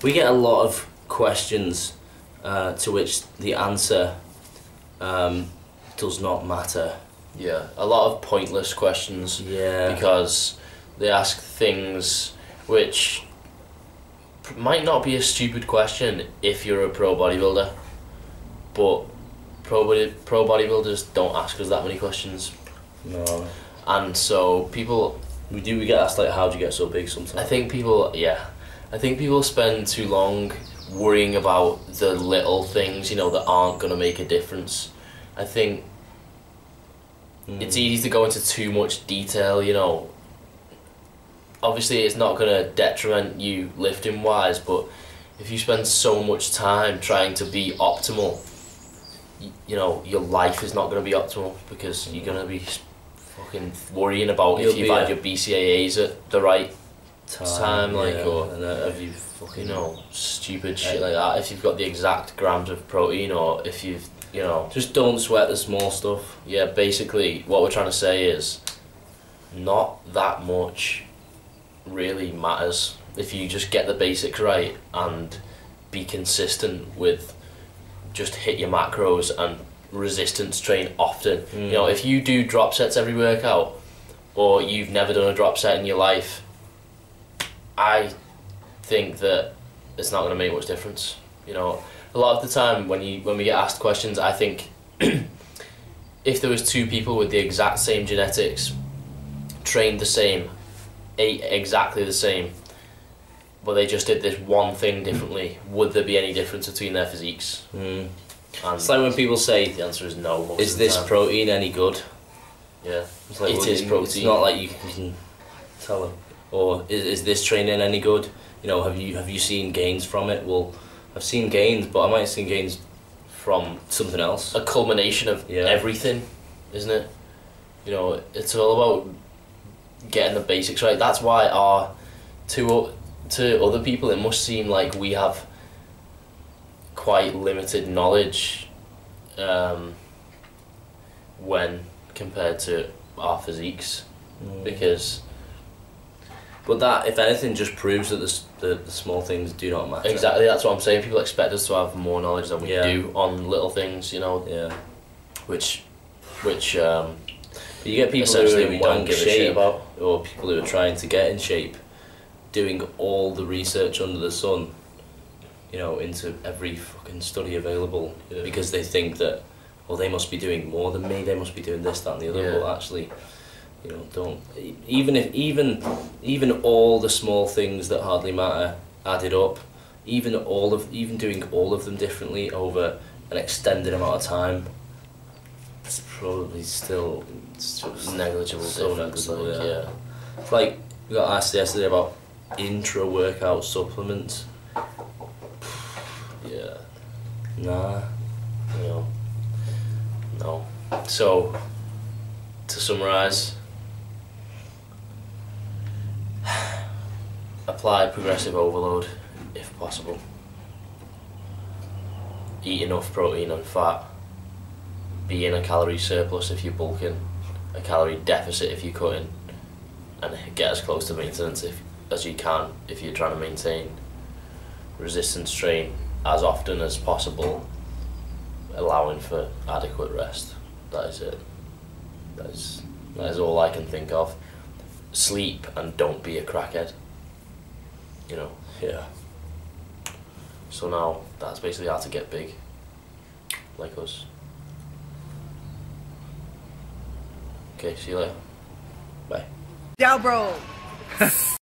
We get a lot of questions to which the answer does not matter. Yeah, a lot of pointless questions. Yeah. Because they ask things which might not be a stupid question if you're a pro bodybuilder, but pro bodybuilders don't ask us that many questions. No. And so people... We get asked, like, how'd you get so big sometimes? I think people spend too long worrying about the little things, you know, that aren't going to make a difference. I think it's easy to go into too much detail, you know. Obviously it's not going to detriment you lifting wise, but if you spend so much time trying to be optimal, you know, your life is not going to be optimal, because you're going to be fucking worrying about if you've had your BCAAs at the right time, like, or have you fucking, you know, stupid shit like that, if you've got the exact grams of protein, or if you've, you know, just don't sweat the small stuff. Yeah, basically what we're trying to say is not that much really matters if you just get the basics right and be consistent with just hit your macros and resistance train often. You know, if you do drop sets every workout, or you've never done a drop set in your life, I think that it's not going to make much difference. You know, a lot of the time when we get asked questions, I think if there was two people with the exact same genetics, trained the same, ate exactly the same, but they just did this one thing differently, would there be any difference between their physiques? And it's like when people say, the answer is no. Is this protein any good? Yeah, it's like, it is protein. It's not like you can tell them. Or is this training any good? You know, have you seen gains from it? Well, I've seen gains, but I might have seen gains from something else. A culmination of everything, isn't it? You know, it's all about getting the basics right. That's why to other people it must seem like we have quite limited knowledge when compared to our physiques, because... But that, if anything, just proves that the small things do not matter. Exactly, that's what I'm saying. People expect us to have more knowledge than we do on little things, you know. Yeah. Which you get people who don't give a shit about, or people who are trying to get in shape, doing all the research under the sun, you know, into every fucking study available, because they think that, well, they must be doing more than me. They must be doing this, that, and the other. But actually, you know, don't. Even all the small things that hardly matter added up. Even doing all of them differently over an extended amount of time, it's probably still just negligible. So difference. Negligible, yeah. It's like we got asked yesterday about intra-workout supplements. Yeah. Nah. You know. No. So, to summarise, apply progressive overload if possible. Eat enough protein and fat. Be in a calorie surplus if you're bulking, a calorie deficit if you're cutting, and get as close to maintenance as you can if you're trying to maintain. Resistance train as often as possible, allowing for adequate rest. That is it. That is all I can think of. Sleep and don't be a crackhead. You know. Yeah. So now that's basically how to get big, like us. Okay, see you later. Bye. Yo, bro.